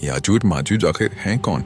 याजूज माजूज आखिर हैं कौन?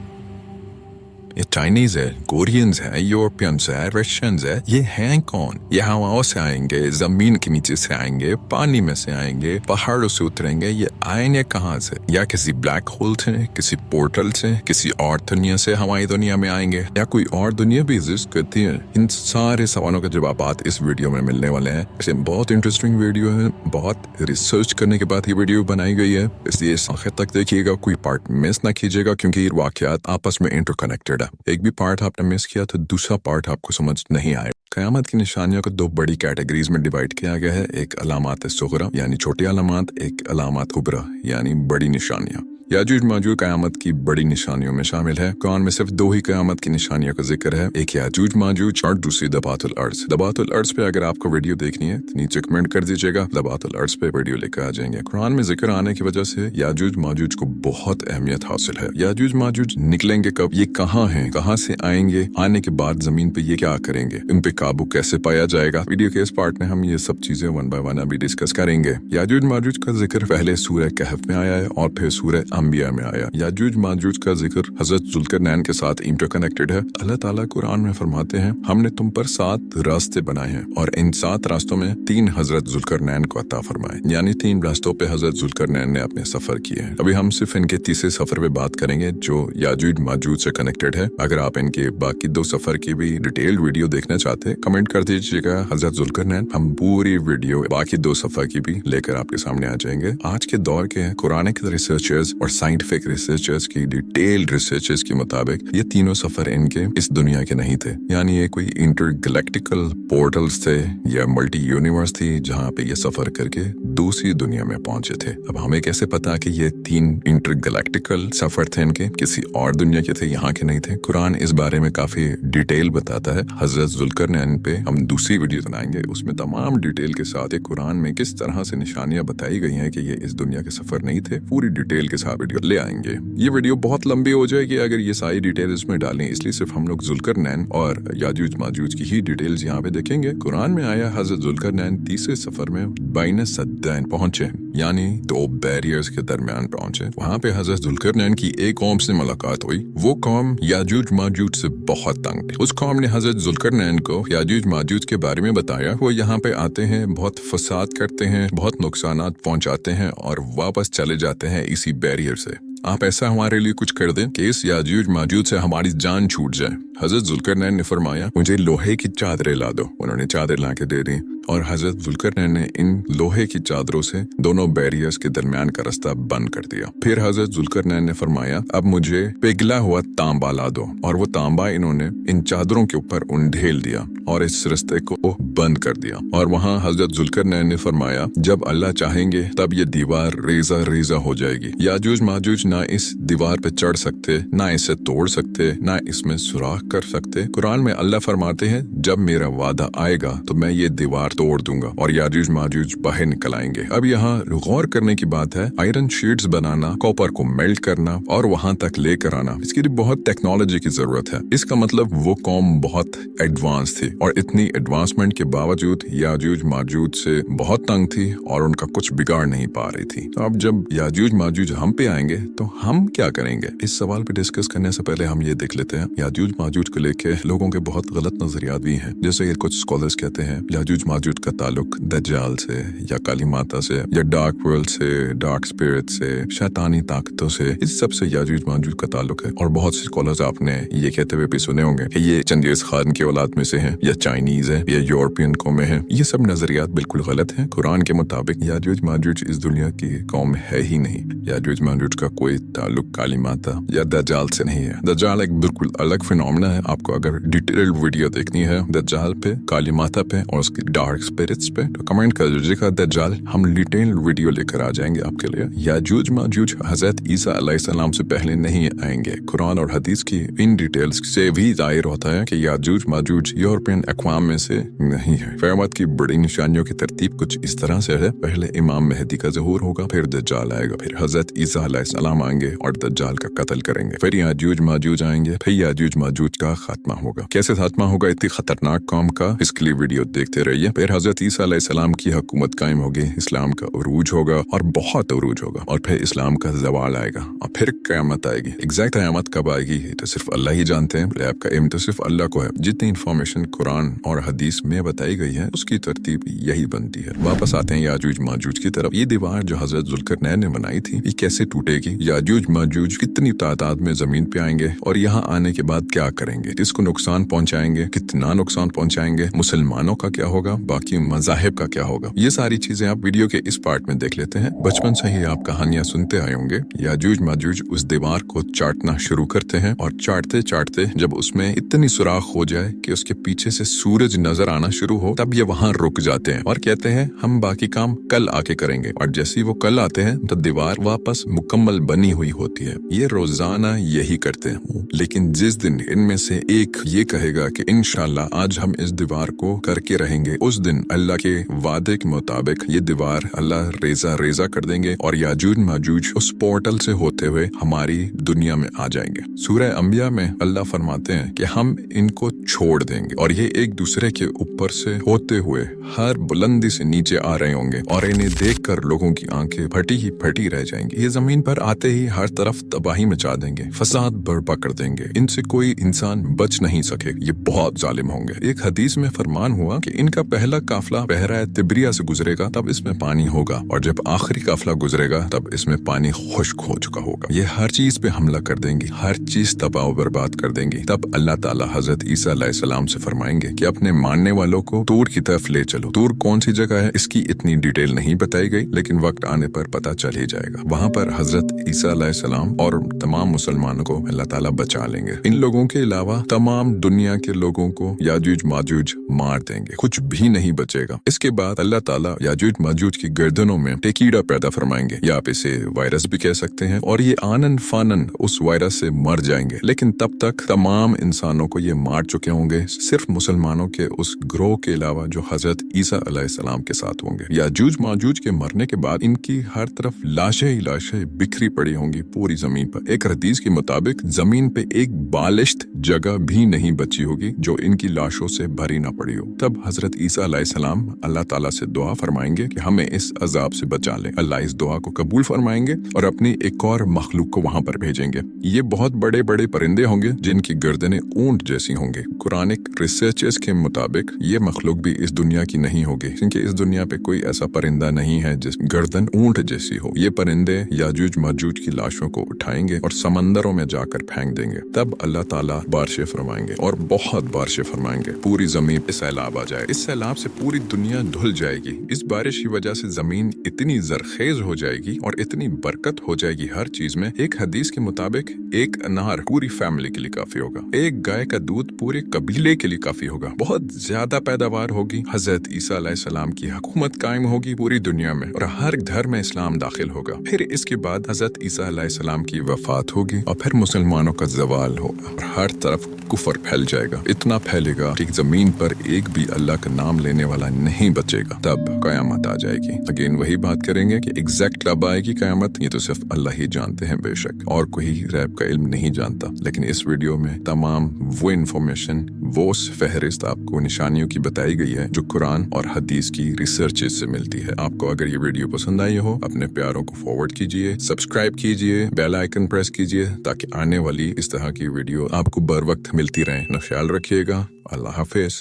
ये चाइनीज है, कोरियंस है, यूरोपियंस है, रशियंस है, ये हैं कौन? ये हवाओं से आएंगे, जमीन के नीचे से आएंगे, पानी में से आएंगे, पहाड़ों से उतरेंगे, ये आएंगे कहाँ से? या किसी ब्लैक होल से, किसी पोर्टल से, किसी और दुनिया से हमारी दुनिया में आएंगे, या कोई और दुनिया भी एग्जिस्ट करती है? इन सारे सवालों के जवाब इस वीडियो में मिलने वाले हैं। इसे बहुत इंटरेस्टिंग वीडियो है, बहुत रिसर्च करने के बाद ये वीडियो बनाई गई है, इसलिए आखिर तक देखिएगा, कोई पार्ट मिस ना कीजिएगा क्योंकि ये वाकयात आपस में इंटरकनेक्टेड है। एक भी पार्ट आपने मिस किया तो दूसरा पार्ट आपको समझ नहीं आए। क़यामत की निशानियों को दो बड़ी कैटेगरीज में डिवाइड किया गया है, एक अलामात सुगरा यानी छोटी अलामात, एक अलामात कुबरा यानी बड़ी निशानियां। याजूज माजूज क़यामत की बड़ी निशानियों में शामिल है। कुरान में सिर्फ दो ही क़यामत की निशानियों का जिक्र है, एक याजूज माजूज और दूसरी दबातुल अर्ज़। दबातुल अर्ज़ पे अगर आपको वीडियो देखनी है तो नीचे कमेंट कर दीजिएगा, दबातुल अर्ज़ पे वीडियो लेकर आ जाएंगे। कुरान में जिक्र आने की वजह से याजूज माजूज को बहुत अहमियत हासिल है। याजूज माजूज निकलेंगे कब, ये कहाँ हैं, कहाँ से आएंगे, आने के बाद जमीन पे ये क्या करेंगे, इन पे काबू कैसे पाया जाएगा। वीडियो के इस पार्ट में हम ये सब चीजें वन बाय वन अभी डिस्कस करेंगे। याजूज माजूज का जिक्र पहले सूरह कहफ में आया है और फिर सूरह अंबिया में आया। याजूज माजूज का जिक्र हजरत जुल्करनैन के साथ इंटरकनेक्टेड है। अल्लाह ताला कुरान में फरमाते हैं, हमने तुम पर 7 रास्ते बनाए हैं और इन 7 रास्तों में 3 हजरत जुल्करनैन को अता फरमाए, यानी 3 रास्तों पे हजरत जुल्करनैन ने अपने सफर किए हैं। अभी हम सिर्फ इनके तीसरे सफर पे बात करेंगे जो याजूज माजूज से कनेक्टेड है। अगर आप इनके बाकी 2 सफर की भी डिटेल्ड वीडियो देखना चाहते हैं कमेंट कर दीजिएगा हजरत जुल्करनैन, हम पूरी वीडियो बाकी 2 सफर की भी लेकर आपके सामने आ जाएंगे। आज के दौर के कुरानिक रिसर्चर्स और साइंटिफिक रिसर्चर्स की डिटेल्ड रिसर्चर्स के मुताबिक ये तीनों सफर इनके इस दुनिया के नहीं थे, यानी ये कोई इंटरगैलेक्टिकल पोर्टल्स थे या मल्टी यूनिवर्स थी जहाँ पे ये सफर करके दूसरी दुनिया में पहुंचे थे। अब हमें कैसे पता कि ये 3 इंटरगैलेक्टिकल सफर थे इनके, किसी और दुनिया के थे, यहाँ के नहीं थे? कुरान इस बारे में काफी डिटेल बताता है। हजरत जुल्करनैन पे हम दूसरी वीडियो बनाएंगे, उसमें तमाम डिटेल के साथ ये कुरान में किस तरह से निशानियां बताई गई हैं कि ये इस दुनिया के सफर नहीं थे, पूरी डिटेल के साथ वीडियो ले आएंगे। ये वीडियो बहुत लंबी हो जाएगी अगर ये सारी डिटेल इसमें डालें, इसलिए सिर्फ हम लोग जुल्करनैन और याजूज माजूज की ही डिटेल्स यहाँ पे देखेंगे। कुरान में आया हजरत जुल्करनैन तीसरे सफर में बैन सद्दैन पहुंचे, यानी 2 बैरियर्स के दरमियान पहुंचे। वहाँ पे हजरत जुल्करनैन की एक कौम से मुलाकात हुई। वो कौम याजूज माजूज से बहुत तंग थी। उस कौम ने हजरत जुल्करनैन को याजूज माजूज के बारे में बताया, वो यहाँ पे आते हैं, बहुत फसाद करते हैं, बहुत नुकसानात पहुंचाते हैं और वापस चले जाते हैं इसी बैरियर से। आप ऐसा हमारे लिए कुछ कर दें कि इस याजूज माजूज से हमारी जान छूट जाए। हजरत जुल्करनैन ने फरमाया, मुझे लोहे की चादरें ला दो। उन्होंने चादर ला के दे दी और हजरत जुल्करनैन ने इन लोहे की चादरों से दोनों बैरियर्स के दरमियान का रास्ता बंद कर दिया। फिर हजरत जुल्करनैन ने फरमाया, अब मुझे पिघला हुआ तांबा ला दो, और वो तांबा इन्होंने इन चादरों के ऊपर उंडेल दिया और इस रास्ते को बंद कर दिया। और वहाँ हजरत जुल्करनैन ने फरमाया, जब अल्लाह चाहेंगे तब ये दीवार रेजा रेजा हो जाएगी। याजूज माजूज ना इस दीवार पे चढ़ सकते, ना इसे तोड़ सकते, ना इसमें सुराख कर सकते। कुरान में अल्लाह फरमाते हैं, जब मेरा वादा आएगा तो मैं ये दीवार तोड़ दूंगा और याजूज माजूज बाहर निकल आएंगे। अब यहाँ गौर करने की बात है, आयरन शीट्स बनाना, कॉपर को मेल्ट करना और वहां तक लेकर आना, इसके लिए बहुत टेक्नोलॉजी की जरूरत है। इसका मतलब वो कौम बहुत एडवांस थी और इतनी एडवांसमेंट के बावजूद याजूज माजूज से बहुत तंग थी और उनका कुछ बिगाड़ नहीं पा रही थी। तो अब जब याजूज माजूज हम पे आएंगे तो हम क्या करेंगे? इस सवाल पे डिस्कस करने से पहले हम ये देख लेते हैं, याजूज माजूज को लेके लोगों के बहुत गलत नजरियात भी हैं। जैसे कि कुछ स्कॉलर्स कहते हैं याजूज माजूज का ताल्लुक दज्जाल से या काली माता से या डार्क वर्ल्ड से, डार्क स्पिरिट से, शैतानी ताकतों से, इस सब से याजूज माजूज का ताल्लुक है। और बहुत से स्कॉलर्स आपने ये कहते हुए भी सुने होंगे कि ये चंगेज खान की औलाद में से है, या चाइनीज है, या यूरोपियन कौमें हैं। ये सब नजरियात बिल्कुल गलत हैं। कुरान के मुताबिक याजूज माजूज इस दुनिया की कौम है ही नहीं। याजूज माजूज का कोई ताल्लुक काली माता या दज्जाल से नहीं है। दज्जाल एक बिल्कुल अलग फिनोमेना है। आपको अगर डिटेल्ड वीडियो देखनी है दज्जाल पे, काली माता पे और उसकी डार्क स्पिरिट्स पे, तो कमेंट कर दीजिएगा दज्जाल, हम डिटेल्ड वीडियो लेकर आ जाएंगे आपके लिए। याजूज माजूज हजरत ईसा अलैहिस्सलाम से पहले नहीं आएंगे। कुरान और हदीस की इन डिटेल्स से भी जाहिर होता है कि याजूज माजूज यूरोपियन अक़वाम में से नहीं है। क़यामत की बड़ी निशानियों की तरतीब कुछ इस तरह से है, पहले इमाम मेहदी का ज़हूर होगा, फिर दज्जाल आएगा, फिर हजरत ईसा अलैहिस्सलाम आएंगे और दज्जाल का कत्ल करेंगे, फिर याजूज माजूज आएंगे, फिर याजूज माजूज का खात्मा होगा। कैसे खात्मा होगा इतनी खतरनाक कौम का, इसके लिए वीडियो देखते रहिए। फिर हजरत ईसा अलैहिस्सलाम की हुकूमत कायम होगी, इस्लाम का उरूज होगा और बहुत उरूज होगा, और फिर इस्लाम का ज़वाल आएगा और फिर क़यामत आएगी। एग्जैक्ट क़यामत कब आएगी तो सिर्फ अल्लाह ही जानते हैं, आपका इल्म तो सिर्फ अल्लाह को है। जितनी इन्फॉर्मेशन कुरान और हदीस में बताई गई है उसकी तरतीब यही बनती है। वापस आते हैं याजूज माजूज की तरफ। ये दीवार जो हजरत जुल्करनैन ने बनाई थी ये कैसे टूटेगी? याजूज माजूज कितनी तादाद में जमीन पे आएंगे और यहाँ आने के बाद क्या करेंगे? किसको नुकसान पहुंचाएंगे? कितना नुकसान पहुंचाएंगे? मुसलमानों का क्या होगा? बाकी मज़ाहिब का क्या होगा? ये सारी चीजें आप वीडियो के इस पार्ट में देख लेते हैं। बचपन से ही आप कहानियां सुनते आए होंगे। याजूज माजूज उस दीवार को चाटना शुरू करते हैं और चाटते चाटते जब उसमें इतनी सुराख हो जाए कि उसके पीछे से सूरज नजर आना शुरू हो तब ये वहां रुक जाते हैं और कहते हैं हम बाकी काम कल आके करेंगे। और जैसे ही वो कल आते हैं तो दीवार वापस मुकम्मल बनी हुई होती है। ये रोजाना यही करते हैं। लेकिन जिस दिन इनमें से एक ये कहेगा कि इंशाल्लाह आज हम इस दीवार को करके रहेंगे, उस दिन अल्लाह के वादे के मुताबिक ये दीवार अल्लाह रेजा रेजा कर देंगे और याजूज माजूज उस पोर्टल से होते हुए हमारी दुनिया में आ जाएंगे। सूरह अंबिया में अल्लाह फरमाते हैं कि हम इनको छोड़ देंगे और ये एक दूसरे के ऊपर से होते हुए हर बुलंदी से नीचे आ रहे होंगे और इन्हें देखकर लोगों की आंखें फटी ही फटी रह जाएंगी। ये जमीन पर आते ही हर तरफ तबाही मचा देंगे, फसाद बर्पा कर देंगे। इनसे कोई इंसान बच नहीं सके। ये बहुत जालिम होंगे। एक हदीस में फरमान हुआ कि इनका पहला काफला बहरा तिब्रिया से गुजरेगा तब इसमें पानी होगा और जब आखिरी काफला गुजरेगा तब इसमें पानी खुश्क हो चुका होगा। ये हर चीज पे हमला कर देंगी, हर चीज तबाह बर्बाद कर देंगी। तब अल्लाह ताला हजरत ईसा अलैहिस्सलाम से फरमाएंगे कि अपने मानने वालों को तूर की तरफ ले चलो। तूर कौन सी जगह है इसकी इतनी डिटेल नहीं बताई गई, लेकिन वक्त आने पर पता चल ही जाएगा। वहाँ पर हजरत ईसा अलैहिस्सलाम और तमाम मुसलमानों को अल्लाह ताला बचा लेंगे। इन लोगों के अलावा तमाम दुनिया के लोगों को याजूज माजूज मार देंगे, कुछ भी नहीं बचेगा। इसके बाद अल्लाह ताला याजूज माजूज की गर्दनों में एक कीड़ा पैदा फरमाएंगे, या आप इसे वायरस भी कह सकते हैं, और ये आनन फानन उस वायरस से मर जाएंगे। लेकिन तब तक तमाम इंसानों को ये मार चुके होंगे, सिर्फ मुसलमानों के उस ग्रोह के अलावा जो हजरत ईसा अलैहिस्सलाम के साथ होंगे। याजूज माजूज के मरने के बाद इनकी हर तरफ लाशें ही लाशें बिखरी पड़ी होंगी पूरी जमीन पर। एक हदीस के मुताबिक जमीन पे एक बालिश्त जगह भी नहीं बची होगी जो इनकी लाशों से भरी ना पड़ी हो। तब हजरत ईसा अलैहिस्सलाम अल्लाह ताला से दुआ फरमाएंगे कि हमें इस अजाब से बचा ले। अल्लाह इस दुआ को कबूल फरमाएंगे और अपनी एक और मखलूक को वहां पर भेजेंगे। ये बहुत बड़े बड़े परिंदे होंगे जिनकी गर्दनें ऊंट जैसी होंगी। कुरानिक रिसर्चर्स के मुताबिक ये मखलूक भी इस दुनिया की नहीं होगी, क्योंकि इस दुनिया पे कोई ऐसा परिंदा नहीं है जिस गर्दन ऊंट जैसी हो। ये परिंदे याजूज माजूज की लाशों को उठाएंगे और समंदरों में जाकर फेंक देंगे। तब अल्लाह ताला बारिशें फरमाएंगे और बहुत बारिशें फरमाएंगे, पूरी जमीन पे सैलाब आ जाए। इस सैलाब से पूरी दुनिया धुल जाएगी। इस बारिश की वजह से जमीन इतनी जरखेज हो जाएगी और इतनी बरकत हो जाएगी हर चीज में। एक हदीस के मुताबिक एक अनार पूरी फैमिली के लिए काफी होगा, एक गाय का दूध पूरे कबीले के लिए काफी होगा। बहुत ज्यादा पैदावार होगी। हजरत ईसा अलैहिस्सलाम की हुकूमत कायम होगी पूरी दुनिया में और हर घर में इस्लाम दाखिल होगा। फिर इसके बाद हजरत ईसा अलैहिस्सलाम की वफात होगी और फिर मुसलमानों का ज़वाल होगा और हर तरफ कुफर फैल जाएगा। इतना फैलेगा कि जमीन पर एक भी अल्लाह का नाम लेने वाला नहीं बचेगा। तब कयामत आ जाएगी। अगेन वही बात करेंगे कि एग्जैक्ट कब आएगी कयामत, ये तो सिर्फ अल्लाह ही जानते हैं बेशक, और कोई रैब का इल्म नहीं जानता। लेकिन इस वीडियो में तमाम वो इन्फॉर्मेशन, वो फहरिस्त आपको निशानियों की बताई गई है जो कुरान और हदीस की रिसर्चेस से मिलती है। आपको अगर ये वीडियो पसंद आई हो अपने प्यारों को फॉरवर्ड कीजिए, सब्सक्राइब कीजिए, बेल आइकन प्रेस कीजिए ताकि आने वाली इस तरह की वीडियो आपको बर वक्त मिलती रहे। ख्याल रखिएगा। अल्लाह हाफिज।